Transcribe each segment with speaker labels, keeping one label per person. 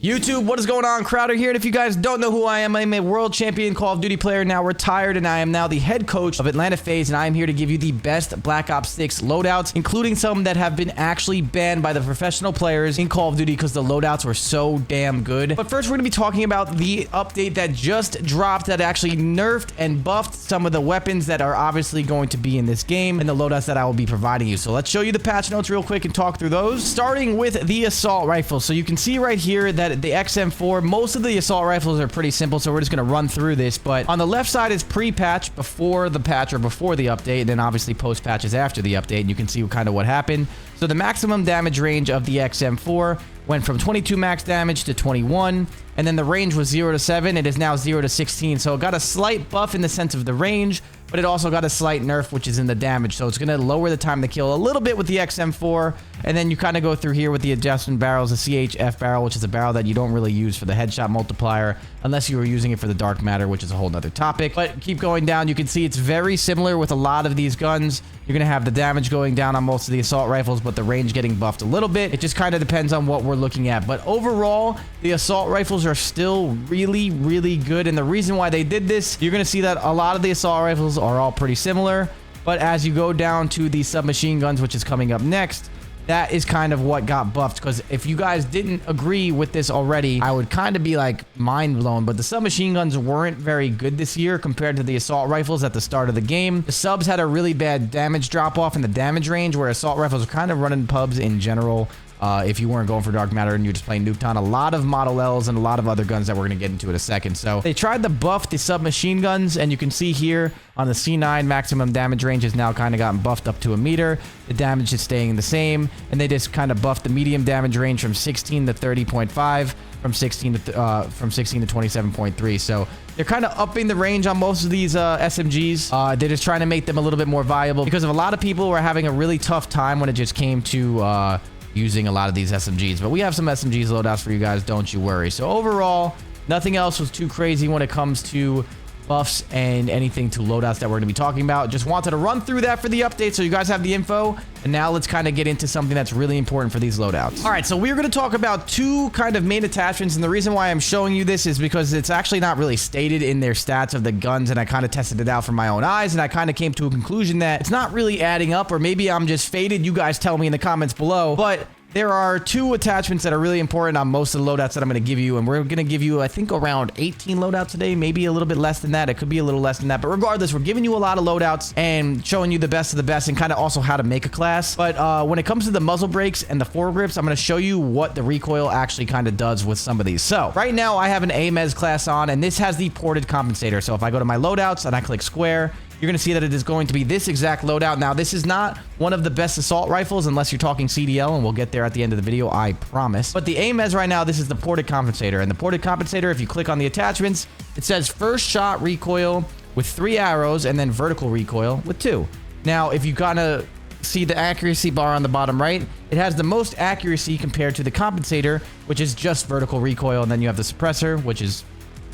Speaker 1: YouTube, what is going on? Crowder here, and if you guys don't know who I am a world champion Call of Duty player, now retired, and I am now the head coach of Atlanta FaZe, and I am here to give you the best Black Ops 6 loadouts, including some that have been actually banned by the professional players in Call of Duty because the loadouts were so damn good. But first, we're going to be talking about the update that just dropped that actually nerfed and buffed some of the weapons that are obviously going to be in this game and the loadouts that I will be providing you. So let's show you the patch notes real quick and talk through those, starting with the assault rifle. So you can see right here that the XM4, most of the assault rifles are pretty simple, so we're just going to run through this. But on the left side is pre-patch, before the patch or before the update, and then obviously post-patches after the update, and you can see kind of what happened. So the maximum damage range of the XM4 went from 22 max damage to 21, and then the range was 0 to 7. It is now 0 to 16, so it got a slight buff in the sense of the range, but it also got a slight nerf, which is in the damage. So it's going to lower the time to kill a little bit with the XM4, and then you kind of go through here with the adjustment barrels, the CHF barrel, which is a barrel that you don't really use for the headshot multiplier, unless you were using it for the dark matter, which is a whole nother topic. But keep going down, you can see it's very similar with a lot of these guns. You're going to have the damage going down on most of the assault rifles, but the range getting buffed a little bit. It just kind of depends on what we're looking at. But overall, the assault rifles are still really, really good. And the reason why they did this, you're going to see that a lot of the assault rifles are all pretty similar. But as you go down to the submachine guns, which is coming up next, that is kind of what got buffed. Because if you guys didn't agree with this already, I would kind of be like mind blown. But the submachine guns weren't very good this year compared to the assault rifles at the start of the game. The subs had a really bad damage drop off in the damage range, where assault rifles are kind of running pubs in general. If you weren't going for dark matter and you're just playing Nuketown, a lot of Model Ls and a lot of other guns that we're going to get into in a second. So they tried to buff the submachine guns, and you can see here on the C9, maximum damage range has now kind of gotten buffed up to a meter. The damage is staying the same, and they just kind of buffed the medium damage range from 16 to 30.5, from 16 to 27.3. So they're kind of upping the range on most of these SMGs. They're just trying to make them a little bit more viable, because of a lot of people were having a really tough time when it just came to using a lot of these SMGs. But we have some SMGs loadouts for you guys, don't you worry. So overall, nothing else was too crazy when it comes to buffs and anything to loadouts that we're going to be talking about. Just wanted to run through that for the update so you guys have the info. And now let's kind of get into something that's really important for these loadouts. All right, so we're going to talk about two kind of main attachments, and the reason why I'm showing you this is because it's actually not really stated in their stats of the guns, and I kind of tested it out from my own eyes, and I kind of came to a conclusion that it's not really adding up, or maybe I'm just faded. You guys tell me in the comments below. But there are two attachments that are really important on most of the loadouts that I'm going to give you, and we're going to give you, I think, around 18 loadouts today, maybe a little bit less than that. It could be a little less than that, but regardless, we're giving you a lot of loadouts and showing you the best of the best, and kind of also how to make a class. But when it comes to the muzzle brakes and the foregrips, I'm going to show you what the recoil actually kind of does with some of these. So right now I have an AMES class on, and this has the ported compensator. So if I go to my loadouts and I click square, you're going to see that it is going to be this exact loadout. Now, this is not one of the best assault rifles unless you're talking CDL, and we'll get there at the end of the video, I promise. But the AMES right now, this is the ported compensator. And the ported compensator, if you click on the attachments, it says first shot recoil with 3 arrows, and then vertical recoil with 2. Now, if you kind of see the accuracy bar on the bottom right, it has the most accuracy compared to the compensator, which is just vertical recoil. And then you have the suppressor, which is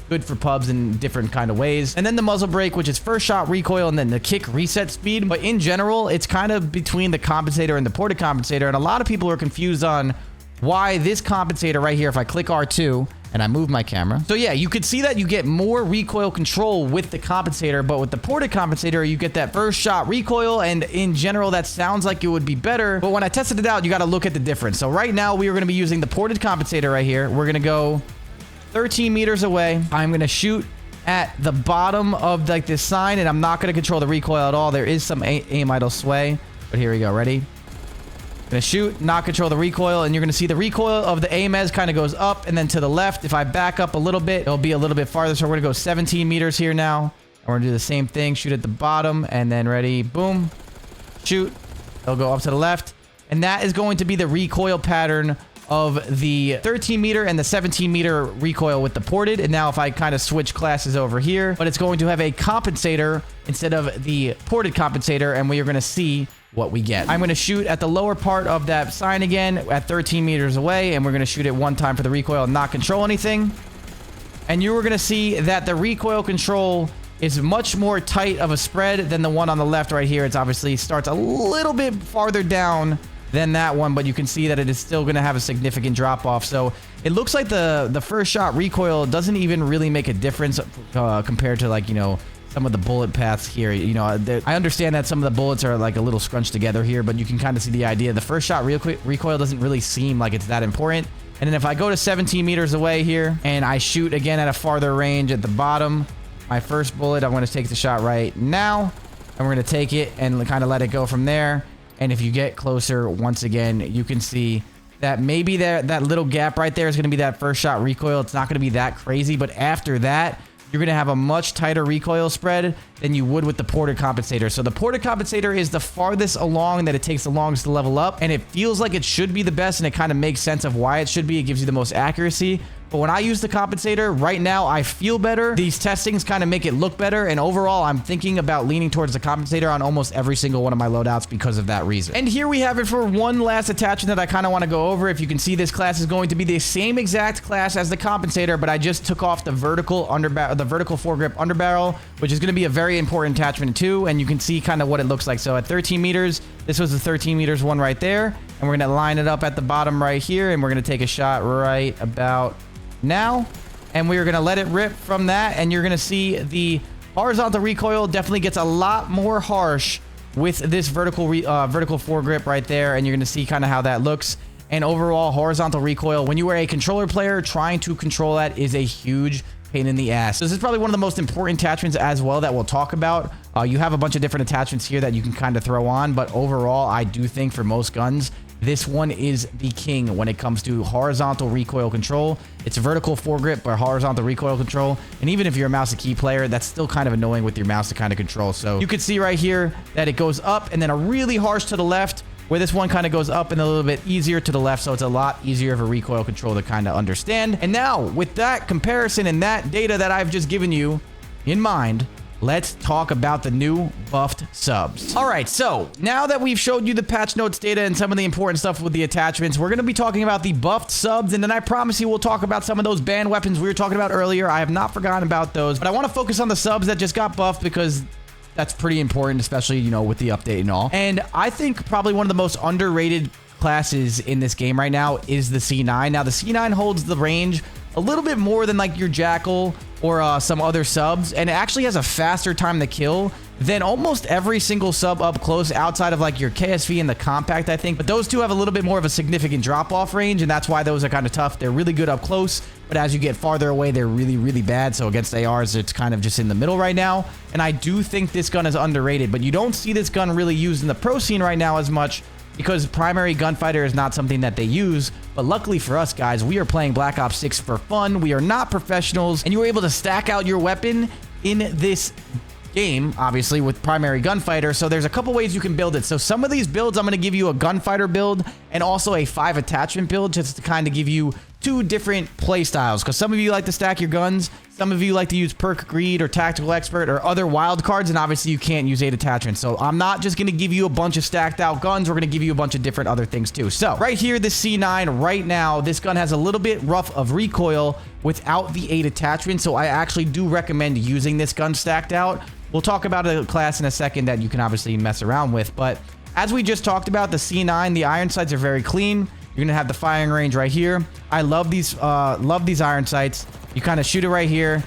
Speaker 1: good for pubs in different kind of ways, and then the muzzle brake, which is first shot recoil, and then the kick reset speed. But in general, it's kind of between the compensator and the ported compensator, and a lot of people are confused on why this compensator right here, if I click R2 and I move my camera, so yeah, you could see that you get more recoil control with the compensator, but with the ported compensator, you get that first shot recoil, and in general, that sounds like it would be better, but when I tested it out, you got to look at the difference. So right now, we are going to be using the ported compensator right here. We're going to go 13 meters away. I'm going to shoot at the bottom of like this sign, and I'm not going to control the recoil at all. There is some aim idle sway, but here we go. Ready? I'm going to shoot, not control the recoil, and you're going to see the recoil of the AMES kind of goes up and then to the left. If I back up a little bit, it'll be a little bit farther. So we're going to go 17 meters here now. And we're going to do the same thing. Shoot at the bottom, and then ready, boom, shoot. It'll go up to the left. And that is going to be the recoil pattern of the 13 meter and the 17 meter recoil with the ported. And now if I kind of switch classes over here, but it's going to have a compensator instead of the ported compensator, and we are going to see what we get. I'm going to shoot at the lower part of that sign again at 13 meters away, and we're going to shoot it one time for the recoil and not control anything. And you are going to see that the recoil control is much more tight of a spread than the one on the left right here. It's obviously starts a little bit farther down than that one, but you can see that it is still going to have a significant drop off. So it looks like the first shot recoil doesn't even really make a difference compared to, like, you know, some of the bullet paths here. You know, I understand that some of the bullets are like a little scrunched together here, but you can kind of see the idea. The first shot recoil doesn't really seem like it's that important. And then if I go to 17 meters away here and I shoot again at a farther range at the bottom, my first bullet, I'm going to take the shot right now, and we're going to take it and kind of let it go from there. And if you get closer, once again, you can see that maybe that little gap right there is going to be that first shot recoil. It's not going to be that crazy, but after that, you're going to have a much tighter recoil spread than you would with the ported compensator. So the ported compensator is the farthest along that it takes the longest to level up, and it feels like it should be the best, and it kind of makes sense of why it should be. It gives you the most accuracy. But when I use the compensator, right now, I feel better. These testings kind of make it look better, and overall, I'm thinking about leaning towards the compensator on almost every single one of my loadouts because of that reason. And here we have it for one last attachment that I kind of want to go over. If you can see, this class is going to be the same exact class as the compensator, but I just took off the vertical foregrip underbarrel, which is going to be a very important attachment too, and you can see kind of what it looks like. So at 13 meters, this was the 13 meters one right there, and we're going to line it up at the bottom right here, and we're going to take a shot right about now, and we're going to let it rip from that, and you're going to see the horizontal recoil definitely gets a lot more harsh with this vertical foregrip right there, and you're going to see kind of how that looks. And overall, horizontal recoil, when you are a controller player, trying to control that is a huge pain in the ass. This is probably one of the most important attachments as well that we'll talk about. You have a bunch of different attachments here that you can kind of throw on, but overall, I do think for most guns, this one is the king when it comes to horizontal recoil control. It's a vertical foregrip, but horizontal recoil control. And even if you're a mouse and key player, that's still kind of annoying with your mouse to kind of control. So you can see right here that it goes up and then a really harsh to the left, where this one kind of goes up and a little bit easier to the left. So it's a lot easier of a recoil control to kind of understand. And now with that comparison and that data that I've just given you in mind, let's talk about the new buffed subs. All right, so now that we've showed you the patch notes data and some of the important stuff with the attachments, we're going to be talking about the buffed subs, and then I promise you we'll talk about some of those banned weapons we were talking about earlier. I have not forgotten about those, but I want to focus on the subs that just got buffed because that's pretty important, especially, you know, with the update and all. And I think probably one of the most underrated classes in this game right now is the C9. Now, the C9 holds the range a little bit more than like your Jackal or some other subs, and it actually has a faster time to kill than almost every single sub up close outside of like your KSV and the Compact, I think. But those two have a little bit more of a significant drop-off range, and that's why those are kind of tough. They're really good up close, but as you get farther away, they're really, really bad. So against ARs, it's kind of just in the middle right now. And I do think this gun is underrated, but you don't see this gun really used in the pro scene right now as much, because primary gunfighter is not something that they use. But luckily for us, guys, we are playing Black Ops 6 for fun. We are not professionals, and you were able to stack out your weapon in this game, obviously, with primary gunfighter. So there's a couple ways you can build it. So some of these builds, I'm going to give you a gunfighter build and also a 5 attachment build, just to kind of give you two different play styles, because some of you like to stack your guns, some of you like to use perk greed or tactical expert or other wild cards, and obviously you can't use 8 attachments. So I'm not just going to give you a bunch of stacked out guns, we're going to give you a bunch of different other things too. So right here, the C9 right now, this gun has a little bit rough of recoil without the 8 attachments, so I actually do recommend using this gun stacked out. We'll talk about a class in a second that you can obviously mess around with, but as we just talked about, the C9, the iron sights are very clean. You're gonna have the firing range right here. I love these iron sights. You kind of shoot it right here.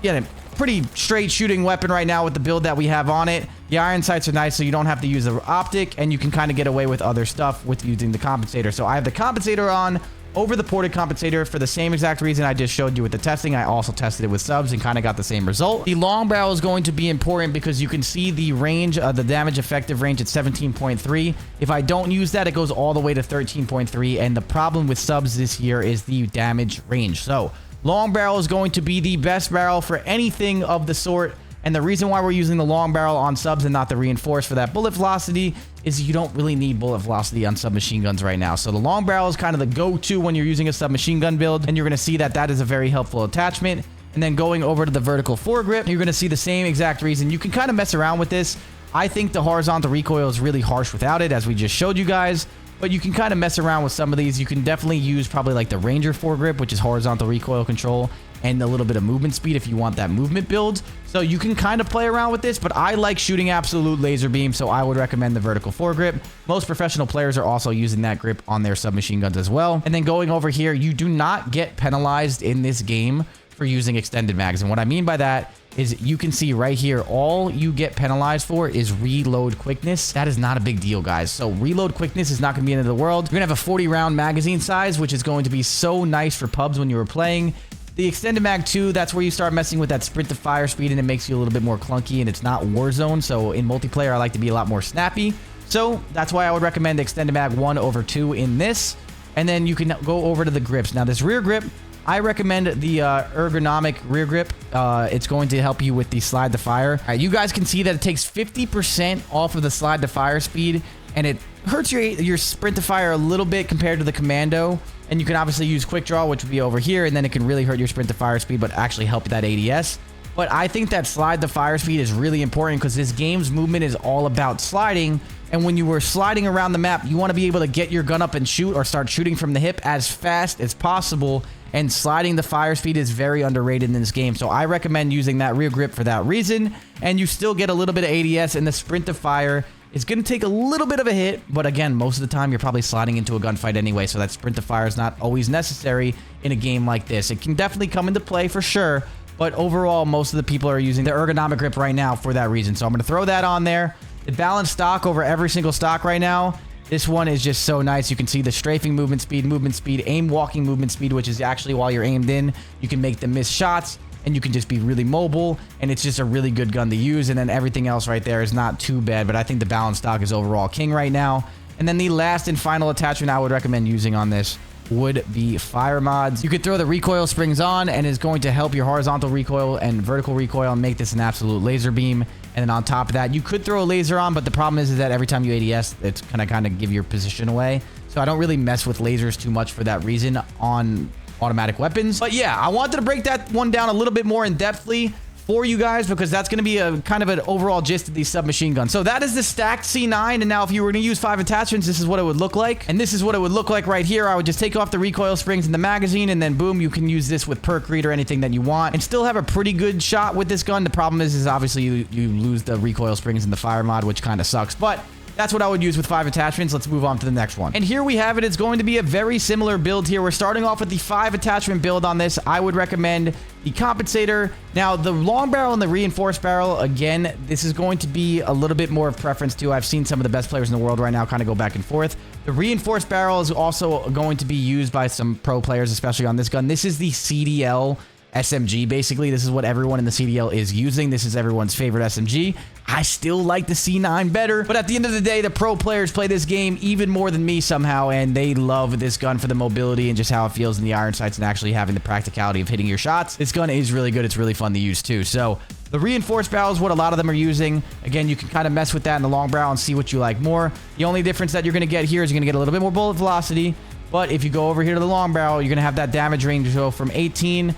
Speaker 1: Yeah, pretty straight shooting weapon right now with the build that we have on it. The iron sights are nice, so you don't have to use the optic, and you can kind of get away with other stuff with using the compensator. So I have the compensator on over the ported compensator for the same exact reason I just showed you with the testing. I also tested it with subs and kind of got the same result. The long barrel is going to be important because you can see the range, the damage effective range at 17.3. If I don't use that, it goes all the way to 13.3, and the problem with subs this year is the damage range. So long barrel is going to be the best barrel for anything of the sort. And the reason why we're using the long barrel on subs and not the reinforced for that bullet velocity is you don't really need bullet velocity on submachine guns right now. So the long barrel is kind of the go-to when you're using a submachine gun build, and you're going to see that that is a very helpful attachment. And then going over to the vertical foregrip, you're going to see the same exact reason. You can kind of mess around with this. I think the horizontal recoil is really harsh without it, as we just showed you guys. but you can kind of mess around with some of these. You can definitely use probably like the Ranger foregrip, which is horizontal recoil control, and a little bit of movement speed if you want that movement build. So you can kind of play around with this, but I like shooting absolute laser beam, so I would recommend the vertical foregrip. Most professional players are also using that grip on their submachine guns as well. And then going over here, you do not get penalized in this game for using extended mags. And what I mean by that is you can see right here, all you get penalized for is reload quickness. That is not a big deal, guys. So reload quickness is not going to be the end of the world. You're going to have a 40 round magazine size, which is going to be so nice for pubs when you were playing. The extended mag 2, that's where you start messing with that sprint to fire speed, and it makes you a little bit more clunky, and it's not Warzone. So in multiplayer, I like to be a lot more snappy. So that's why I would recommend extended mag 1 over 2 in this. And then you can go over to the grips. Now this rear grip, I recommend the ergonomic rear grip. It's going to help you with the slide to fire. All right, you guys can see that it takes 50% off of the slide to fire speed, and it hurts your sprint to fire a little bit compared to the commando. And you can obviously use quick draw, which would be over here, and then it can really hurt your sprint to fire speed, but actually help that ADS. But I think that slide to fire speed is really important because this game's movement is all about sliding. And when you were sliding around the map, you want to be able to get your gun up and shoot or start shooting from the hip as fast as possible. And sliding the fire speed is very underrated in this game. So I recommend using that rear grip for that reason. And you still get a little bit of ADS, and the sprint to fire is going to take a little bit of a hit. But again, most of the time you're probably sliding into a gunfight anyway. So that sprint to fire is not always necessary in a game like this. It can definitely come into play for sure. But overall, most of the people are using the ergonomic grip right now for that reason. So I'm going to throw that on there. The balanced stock over every single stock right now. This one is just so nice. You can see the strafing movement speed, aim walking movement speed, which is actually while you're aimed in, you can make them miss shots, and you can just be really mobile, and it's just a really good gun to use. And then everything else right there is not too bad, but I think the balanced stock is overall king right now. And then the last and final attachment I would recommend using on this would be fire mods. You could throw the recoil springs on, and it's going to help your horizontal recoil and vertical recoil and make this an absolute laser beam. And then on top of that, you could throw a laser on, but the problem is that every time you ADS, it's gonna kind of give your position away. So I don't really mess with lasers too much for that reason on automatic weapons. But yeah, I wanted to break that one down a little bit more in depthly for you guys, because that's going to be a kind of an overall gist of these submachine guns. So that is the stacked C9, and now if you were going to use 5 attachments, this is what it would look like. And this is what it would look like right here. I would just take off the recoil springs in the magazine, and then boom, you can use this with perk read or anything that you want and still have a pretty good shot with this gun. The problem is obviously you lose the recoil springs in the fire mod, which kind of sucks, but that's what I would use with 5 attachments. Let's move on to the next one. And here we have it. It's going to be a very similar build here. We're starting off with the 5 attachment build on this. I would recommend the Compensator. Now, the long barrel and the reinforced barrel, again, this is going to be a little bit more of preference too. I've seen some of the best players in the world right now kind of go back and forth. The reinforced barrel is also going to be used by some pro players, especially on this gun. This is the CDL SMG. Basically, this is what everyone in the CDL is using. This is everyone's favorite SMG. I still like the C9 better, but at the end of the day, the pro players play this game even more than me somehow, and they love this gun for the mobility and just how it feels in the iron sights and actually having the practicality of hitting your shots. This gun is really good. It's really fun to use too. So the reinforced barrel is what a lot of them are using. Again, you can kind of mess with that in the long barrel and see what you like more. The only difference that you're going to get here is you're going to get a little bit more bullet velocity. But if you go over here to the long barrel, you're going to have that damage range go from 16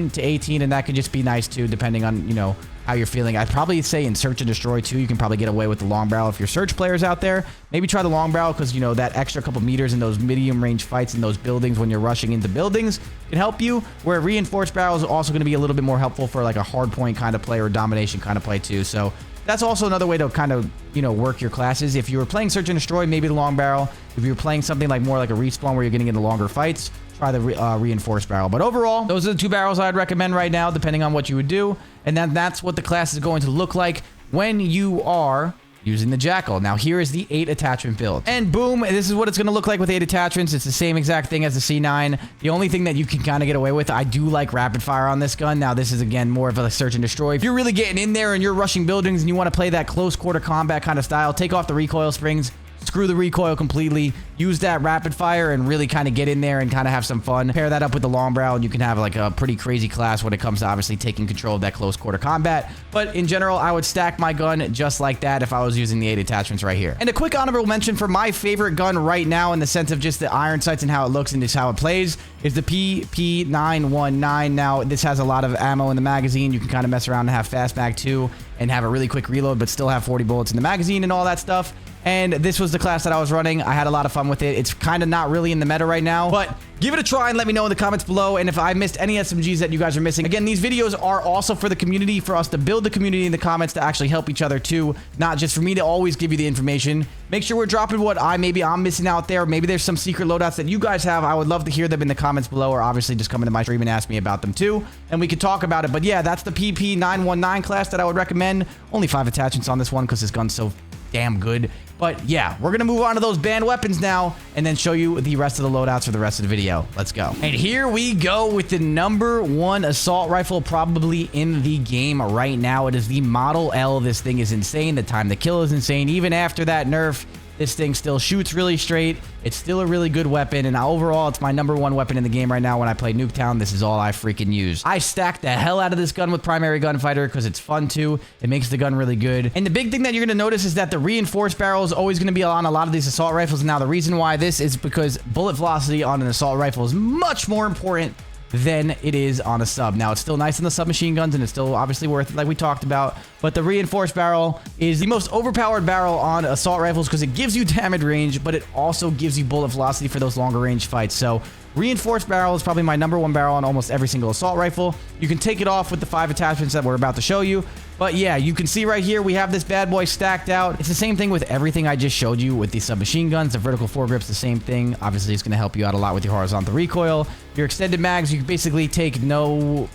Speaker 1: to 18, and that could just be nice too, depending on, you know, how you're feeling. I'd probably say in search and destroy too, you can probably get away with the long barrel. If you're search players out there, maybe try the long barrel, because, you know, that extra couple meters in those medium range fights in those buildings when you're rushing into buildings can help you, where reinforced barrel is also going to be a little bit more helpful for like a hard point kind of play or domination kind of play too. So that's also another way to kind of, you know, work your classes. If you were playing search and destroy, maybe the long barrel. If you're playing something like more like a respawn where you're getting into longer fights, try the reinforced barrel. But overall, those are the 2 barrels I'd recommend right now, depending on what you would do. And then that's what the class is going to look like when you are using the Jackal. Now, here is the 8 attachment build. And boom, this is what it's going to look like with 8 attachments. It's the same exact thing as the C9. The only thing that you can kind of get away with, I do like rapid fire on this gun. Now, this is, again, more of a search and destroy. If you're really getting in there and you're rushing buildings and you want to play that close quarter combat kind of style, take off the recoil springs, screw the recoil completely, use that rapid fire and really kind of get in there and kind of have some fun. Pair that up with the long barrel and you can have like a pretty crazy class when it comes to obviously taking control of that close quarter combat. But in general, I would stack my gun just like that if I was using the 8 attachments right here. And a quick honorable mention for my favorite gun right now in the sense of just the iron sights and how it looks and just how it plays is the PP919. Now, this has a lot of ammo in the magazine. You can kind of mess around and have fast mag too and have a really quick reload, but still have 40 bullets in the magazine and all that stuff. and this was the class that I was running. I had a lot of fun with it. It's kind of not really in the meta right now, but give it a try and let me know in the comments below. And if I missed any SMGs that you guys are missing, again, these videos are also for the community, for us to build the community in the comments to actually help each other too, not just for me to always give you the information. Make sure we're dropping what maybe I'm missing out there. Maybe there's some secret loadouts that you guys have. I would love to hear them in the comments below, or obviously just come into my stream and ask me about them too, and we could talk about it. But yeah, that's the PP919 class that I would recommend. Only 5 attachments on this one because this gun's so damn good. But yeah, we're gonna move on to those banned weapons now and then show you the rest of the loadouts for the rest of the video. Let's go. And here we go with the #1 assault rifle probably in the game right now. It is the Model L. This thing is insane. The time to kill is insane. Even after that nerf, this thing still shoots really straight. It's still a really good weapon, and overall, it's my #1 weapon in the game right now. When I play Nuketown, this is all I freaking use. I stack the hell out of this gun with Primary Gunfighter because it's fun too. It makes the gun really good. And the big thing that you're going to notice is that the reinforced barrel is always going to be on a lot of these assault rifles. Now, the reason why this is because bullet velocity on an assault rifle is much more important than it is on a sub. Now, it's still nice on the submachine guns, and it's still obviously worth it like we talked about, but the reinforced barrel is the most overpowered barrel on assault rifles because it gives you damage range, but it also gives you bullet velocity for those longer range fights. So reinforced barrel is probably my #1 barrel on almost every single assault rifle. You can take it off with the 5 attachments that we're about to show you. But yeah, you can see right here, we have this bad boy stacked out. It's the same thing with everything I just showed you with the submachine guns. The vertical foregrip's the same thing. Obviously, it's going to help you out a lot with your horizontal recoil. Your extended mags, you basically take no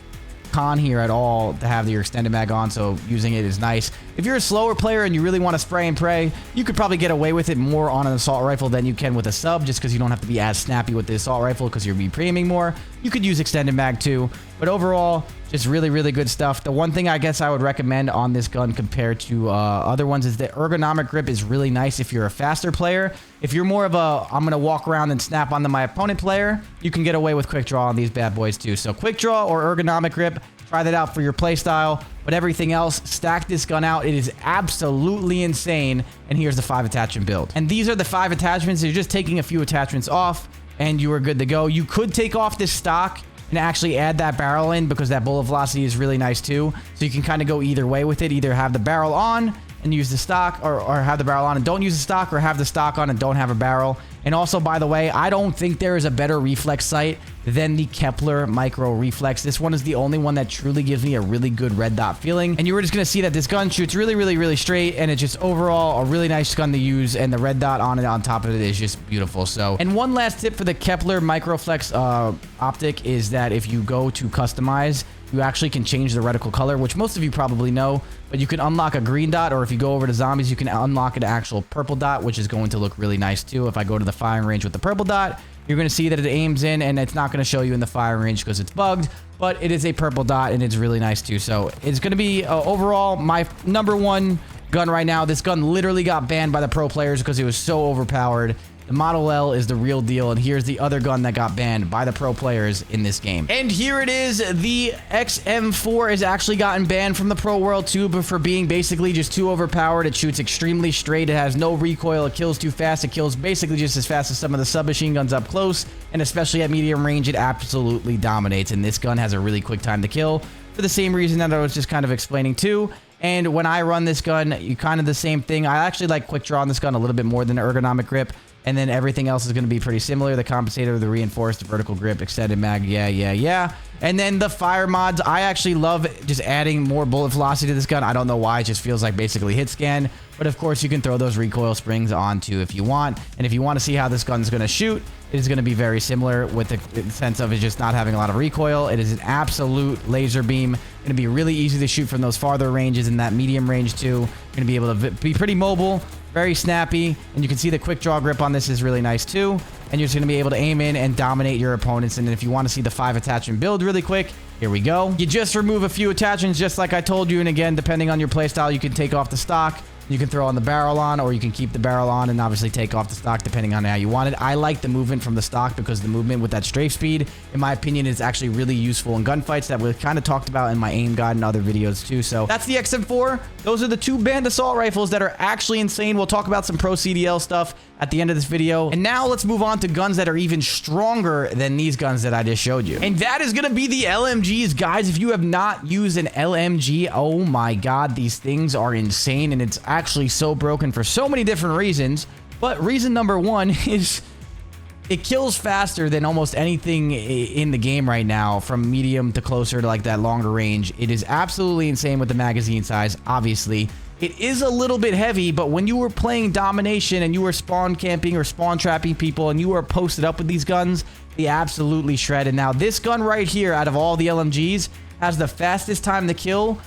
Speaker 1: con here at all to have your extended mag on, so using it is nice. If you're a slower player and you really want to spray and pray, you could probably get away with it more on an assault rifle than you can with a sub, just because you don't have to be as snappy with the assault rifle because you're pre-aiming more. You could use extended mag too, but overall, just really, really good stuff. The one thing I guess I would recommend on this gun compared to other ones is the ergonomic grip is really nice if you're a faster player. If you're more of a, I'm going to walk around and snap onto my opponent player, you can get away with quick draw on these bad boys too. So quick draw or ergonomic grip, try that out for your play style. But everything else, stack this gun out. It is absolutely insane. And here's the 5 attachment build. And these are the 5 attachments. You're just taking a few attachments off and you are good to go. You could take off this stock and actually add that barrel in because that bullet velocity is really nice too. So you can kind of go either way with it. Either have the barrel on and use the stock, or have the barrel on and don't use the stock, or have the stock on and don't have a barrel. And also, by the way, I don't think there is a better reflex sight than the Kepler Micro Reflex. This one is the only one that truly gives me a really good red dot feeling. And you were just going to see that this gun shoots really, really, really straight, and it's just overall a really nice gun to use, and the red dot on it on top of it is just beautiful. So, and one last tip for the Kepler Microflex optic is that if you go to customize, you actually can change the reticle color, which most of you probably know, but you can unlock a green dot, or if you go over to zombies, you can unlock an actual purple dot, which is going to look really nice too. If I go to the firing range with the purple dot, you're going to see that it aims in, and it's not going to show you in the firing range because it's bugged, but it is a purple dot, and it's really nice too. So it's going to be overall my #1 gun right now. This gun literally got banned by the pro players because it was so overpowered. The Model L is the real deal, and here's the other gun that got banned by the pro players in this game. And here it is. The XM4 has actually gotten banned from the pro world too, but for being basically just too overpowered. It shoots extremely straight. It has no recoil. It kills too fast. It kills basically just as fast as some of the submachine guns up close, and especially at medium range, it absolutely dominates. And this gun has a really quick time to kill for the same reason that I was just kind of explaining too. And when I run this gun, you kind of the same thing. I actually like quick draw on this gun a little bit more than the ergonomic grip. And then everything else is going to be pretty similar. The compensator, the reinforced, the vertical grip, extended mag, yeah. And then the fire mods, I actually love just adding more bullet velocity to this gun. I don't know why, it just feels like basically hit scan. But of course, you can throw those recoil springs on too if you want. And if you want to see how this gun's going to shoot, it is going to be very similar with the sense of it just not having a lot of recoil. It is an absolute laser beam. Going to be really easy to shoot from those farther ranges and that medium range too. Going to be able to be pretty mobile, very snappy, and you can see the quick draw grip on this is really nice too. And you're just going to be able to aim in and dominate your opponents. And then if you want to see the 5 attachment build really quick, here we go. You just remove a few attachments just like I told you. And again, depending on your playstyle, you can take off the stock. You can throw on the barrel on, or you can keep the barrel on and obviously take off the stock depending on how you want it. I like the movement from the stock because the movement with that strafe speed, in my opinion, is actually really useful in gunfights that we kind of talked about in my aim guide and other videos too. So that's the XM4. Those are the 2 banned assault rifles that are actually insane. We'll talk about some pro CDL stuff at the end of this video. And now let's move on to guns that are even stronger than these guns that I just showed you. And that is going to be the LMGs, guys. If you have not used an LMG, oh my God, these things are insane. And it's actually so broken for so many different reasons. But reason number one is it kills faster than almost anything in the game right now, from medium to closer to like that longer range. It is absolutely insane with the magazine size, obviously. It is a little bit heavy, but when you were playing domination and you were spawn camping or spawn trapping people and you were posted up with these guns, they absolutely shred. And now this gun right here, out of all the LMGs, has the fastest time to kill,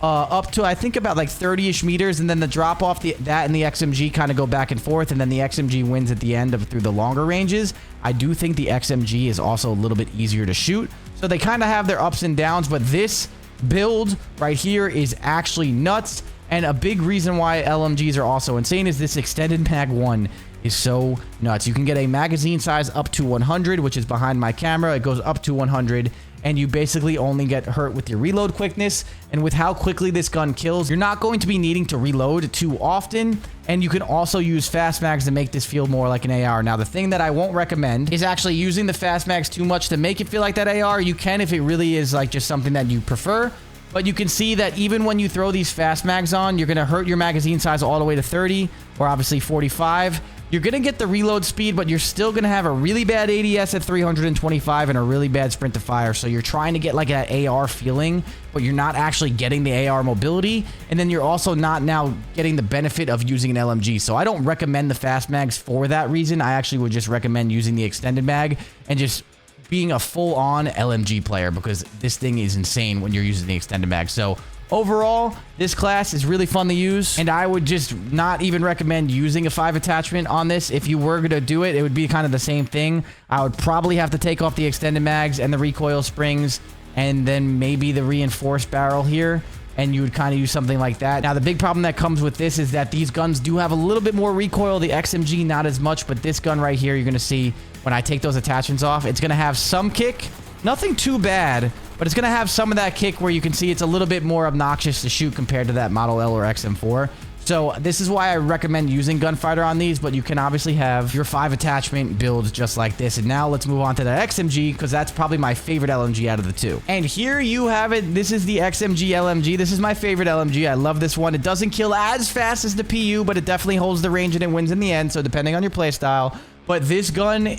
Speaker 1: up to I think about like 30-ish meters, and then the drop off, that and the XMG kind of go back and forth, and then the XMG wins at the end through the longer ranges. I do think the XMG is also a little bit easier to shoot, so they kind of have their ups and downs, but this build right here is actually nuts. And a big reason why LMGs are also insane is this extended mag 1 is so nuts. You can get a magazine size up to 100, which is behind my camera. It goes up to 100, and you basically only get hurt with your reload quickness. And with how quickly this gun kills, you're not going to be needing to reload too often. And you can also use fast mags to make this feel more like an AR. Now, the thing that I won't recommend is actually using the fast mags too much to make it feel like that AR. You can if it really is like just something that you prefer. But you can see that even when you throw these fast mags on, you're going to hurt your magazine size all the way to 30, or obviously 45. You're going to get the reload speed, but you're still going to have a really bad ADS at 325 and a really bad sprint to fire. So you're trying to get like an AR feeling, but you're not actually getting the AR mobility. And then you're also not now getting the benefit of using an LMG. So I don't recommend the fast mags for that reason. I actually would just recommend using the extended mag and just being a full-on LMG player, because this thing is insane when you're using the extended mag. So overall, this class is really fun to use, and I would just not even recommend using a 5 attachment on this. If you were going to do it, it would be kind of the same thing. I would probably have to take off the extended mags and the recoil springs, and then maybe the reinforced barrel here, and you would kind of use something like that. Now, the big problem that comes with this is that these guns do have a little bit more recoil. The XMG, not as much, but this gun right here, you're going to see when I take those attachments off, it's going to have some kick. Nothing too bad, but it's going to have some of that kick where you can see it's a little bit more obnoxious to shoot compared to that Model L or XM4. So this is why I recommend using Gunfighter on these, but you can obviously have your 5 attachment builds just like this. And now let's move on to the XMG, because that's probably my favorite LMG out of the two. And here you have it. This is the XMG LMG. This is my favorite LMG. I love this one. It doesn't kill as fast as the PU, but it definitely holds the range and it wins in the end. So depending on your playstyle. But this gun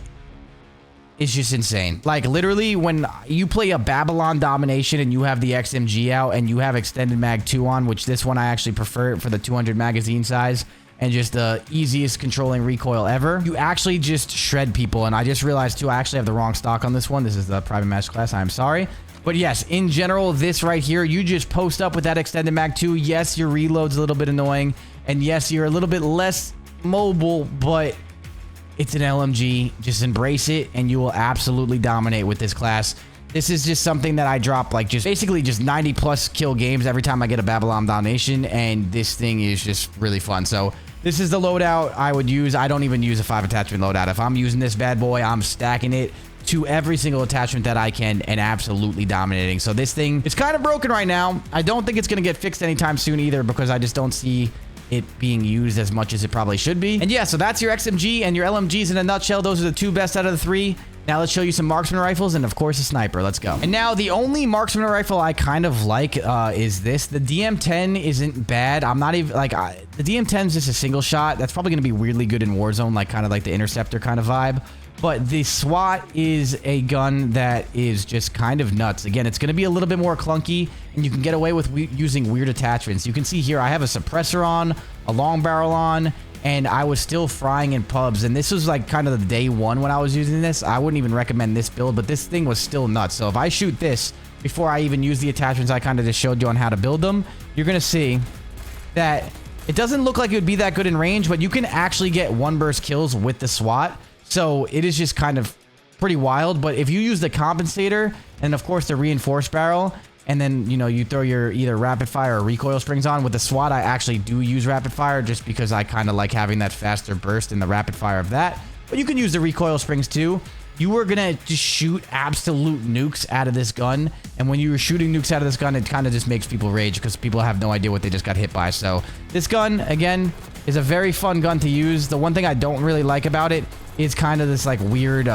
Speaker 1: is just insane. Like literally when you play a Babylon domination and you have the XMG out and you have extended mag 2 on, which this one I actually prefer for the 200 magazine size and just the easiest controlling recoil ever, you actually just shred people. And I just realized too, I actually have the wrong stock on this one. This is the private match class. I'm sorry. But yes, in general, this right here, you just post up with that extended mag 2. Yes, your reload's a little bit annoying. And yes, you're a little bit less mobile, but it's an LMG. Just embrace it, and you will absolutely dominate with this class. This is just something that I drop, like just basically just 90+ kill games every time I get a Babylon domination, and this thing is just really fun. So this is the loadout I would use. I don't even use a 5 attachment loadout. If I'm using this bad boy, I'm stacking it to every single attachment that I can and absolutely dominating. So this thing is kind of broken right now. I don't think it's going to get fixed anytime soon either, because I just don't see it being used as much as it probably should be. And yeah, so that's your XMG and your LMGs in a nutshell. Those are the 2 best out of the 3. Now let's show you some marksman rifles and of course a sniper. Let's go. And now the only marksman rifle I kind of like is this. The DM10 isn't bad. I'm not even like the DM10 is just a single shot. That's probably going to be weirdly good in Warzone, like kind of like the Interceptor kind of vibe. But the SWAT is a gun that is just kind of nuts. Again, it's going to be a little bit more clunky, and you can get away with using weird attachments. You can see here I have a suppressor on, a long barrel on, and I was still frying in pubs. And this was like kind of the day one when I was using this. I wouldn't even recommend this build, but this thing was still nuts. So if I shoot this before I even use the attachments I kind of just showed you on how to build them, you're going to see that it doesn't look like it would be that good in range, but you can actually get 1 burst kills with the SWAT. So it is just kind of pretty wild. But if you use the compensator and of course the reinforced barrel, and then, you know, you throw your either rapid fire or recoil springs on with the SWAT, I actually do use rapid fire just because I kind of like having that faster burst in the rapid fire of that. But you can use the recoil springs too. You are going to just shoot absolute nukes out of this gun. And when you were shooting nukes out of this gun, it kind of just makes people rage because people have no idea what they just got hit by. So this gun, again, is a very fun gun to use. The one thing I don't really like about it is kind of this like weird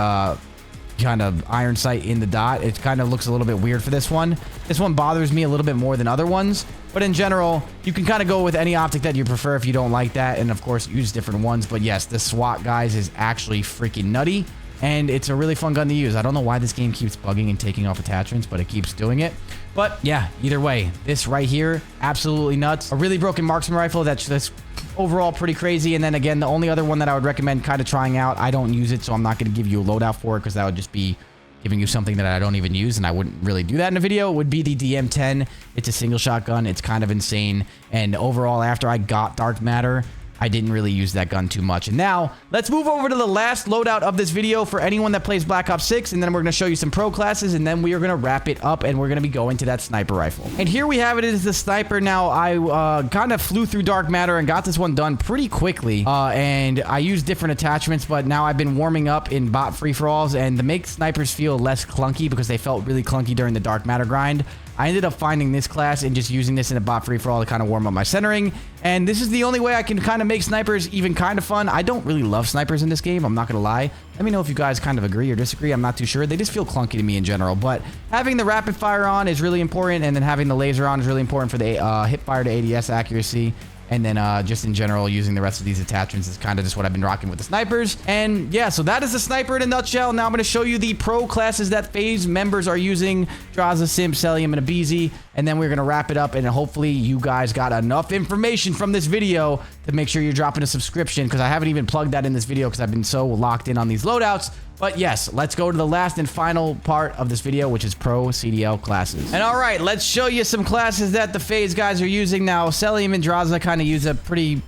Speaker 1: kind of iron sight in the dot. It kind of looks a little bit weird for this one. This one bothers me a little bit more than other ones, but in general, you can kind of go with any optic that you prefer if you don't like that, and of course use different ones. But yes, the SWAT, guys, is actually freaking nutty, and it's a really fun gun to use. I don't know why this game keeps bugging and taking off attachments, but it keeps doing it. But yeah, either way, this right here, absolutely nuts. A really broken marksman rifle that's overall pretty crazy. And then again, the only other one that I would recommend kind of trying out, I don't use it, so I'm not going to give you a loadout for it because that would just be giving you something that I don't even use, and I wouldn't really do that in a video. It would be the DM10. It's a single shotgun. It's kind of insane. And overall, after I got Dark Matter, I didn't really use that gun too much. And now, let's move over to the last loadout of this video for anyone that plays Black Ops 6, and then we're going to show you some pro classes, and then we are going to wrap it up, and we're going to be going to that sniper rifle. And here we have it is the sniper. Now, I kind of flew through Dark Matter and got this one done pretty quickly, and I used different attachments, but now I've been warming up in bot free-for-alls, and to make snipers feel less clunky, because they felt really clunky during the Dark Matter grind, I ended up finding this class and just using this in a bot free-for-all to kind of warm up my centering. And this is the only way I can kind of make snipers even kind of fun. I don't really love snipers in this game, I'm not going to lie. Let me know if you guys kind of agree or disagree. I'm not too sure. They just feel clunky to me in general. But having the rapid fire on is really important, and then having the laser on is really important for the hip fire to ADS accuracy. And then just in general, using the rest of these attachments is kind of just what I've been rocking with the snipers. And yeah, so that is the sniper in a nutshell. Now I'm going to show you the pro classes that FaZe members are using. Draza, Simp, Celium, and Abizi. And then we're going to wrap it up. And hopefully you guys got enough information from this video to make sure you're dropping a subscription, because I haven't even plugged that in this video because I've been so locked in on these loadouts. But yes, let's go to the last and final part of this video, which is pro CDL classes. And all right, let's show you some classes that the FaZe guys are using now. Celium and Draza kind of use a pretty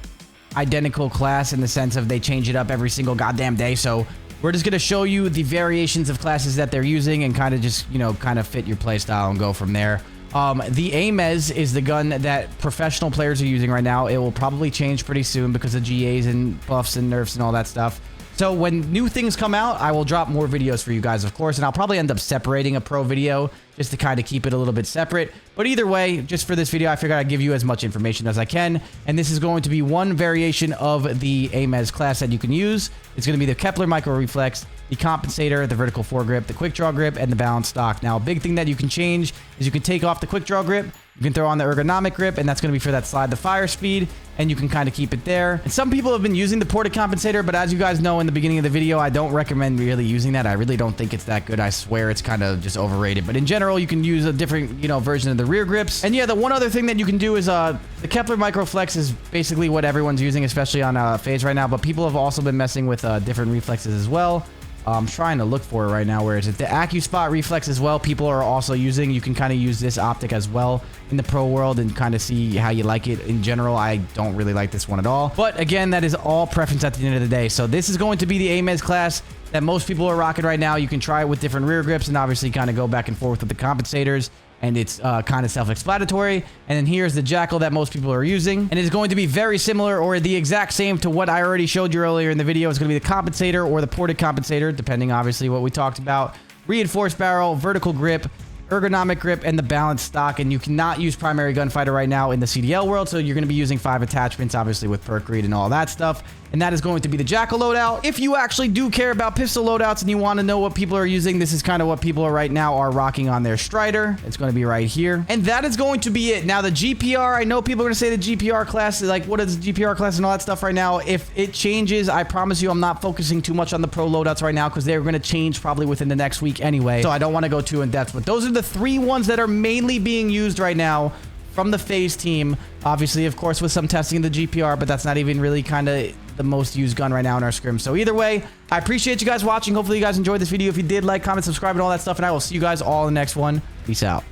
Speaker 1: identical class in the sense of they change it up every single goddamn day. So we're just going to show you the variations of classes that they're using and kind of just, you know, kind of fit your play style and go from there. The AMES is the gun that professional players are using right now. It will probably change pretty soon because of GAs and buffs and nerfs and all that stuff. So when new things come out, I will drop more videos for you guys, of course, and I'll probably end up separating a pro video just to kind of keep it a little bit separate. But either way, just for this video, I figured I'd give you as much information as I can. And this is going to be one variation of the AMES class that you can use. It's going to be the Kepler Micro Reflex, the Compensator, the Vertical Foregrip, the Quick Draw Grip, and the Balanced Stock. Now, a big thing that you can change is you can take off the Quick Draw Grip, you can throw on the Ergonomic Grip, and that's going to be for that slide the fire speed, and you can kind of keep it there. And some people have been using the Ported Compensator, but as you guys know in the beginning of the video, I don't recommend really using that. I really don't think it's that good. I swear it's kind of just overrated. But in general, you can use a different, you know, version of the rear grips. And yeah, the one other thing that you can do is the Kepler Microflex is basically what everyone's using, especially on FaZe right now. But people have also been messing with different reflexes as well. I'm trying to look for it right now. Where is it? The AccuSpot reflex as well. People are also using. You can kind of use this optic as well in the pro world and kind of see how you like it. In general, I don't really like this one at all. But again, that is all preference at the end of the day. So this is going to be the AMES class that most people are rocking right now. You can try it with different rear grips and obviously kind of go back and forth with the compensators. And it's kind of self-explanatory. And then here's the Jackal that most people are using. And it's going to be very similar or the exact same to what I already showed you earlier in the video. It's going to be the Compensator or the Ported Compensator, depending obviously what we talked about. Reinforced barrel, vertical grip, ergonomic grip, and the balanced stock. And you cannot use primary gunfighter right now in the CDL world, so you're going to be using 5 attachments, obviously with perk read and all that stuff. And that is going to be the Jackal loadout. If you actually do care about pistol loadouts and you want to know what people are using, this is kind of what people are right now are rocking on their Strider. It's going to be right here. And that is going to be it. Now the GPR, I know people are going to say the GPR class is like, what is the GPR class and all that stuff right now? If it changes, I promise you I'm not focusing too much on the pro loadouts right now because they're going to change probably within the next week anyway. So I don't want to go too in depth, but those are the 3 ones that are mainly being used right now from the FaZe team. Obviously, of course, with some testing of the GPR, but that's not even really kind of the most used gun right now in our scrim. So either way, I appreciate you guys watching. Hopefully you guys enjoyed this video. If you did, like, comment, subscribe, and all that stuff, and I will see you guys all in the next one. Peace out.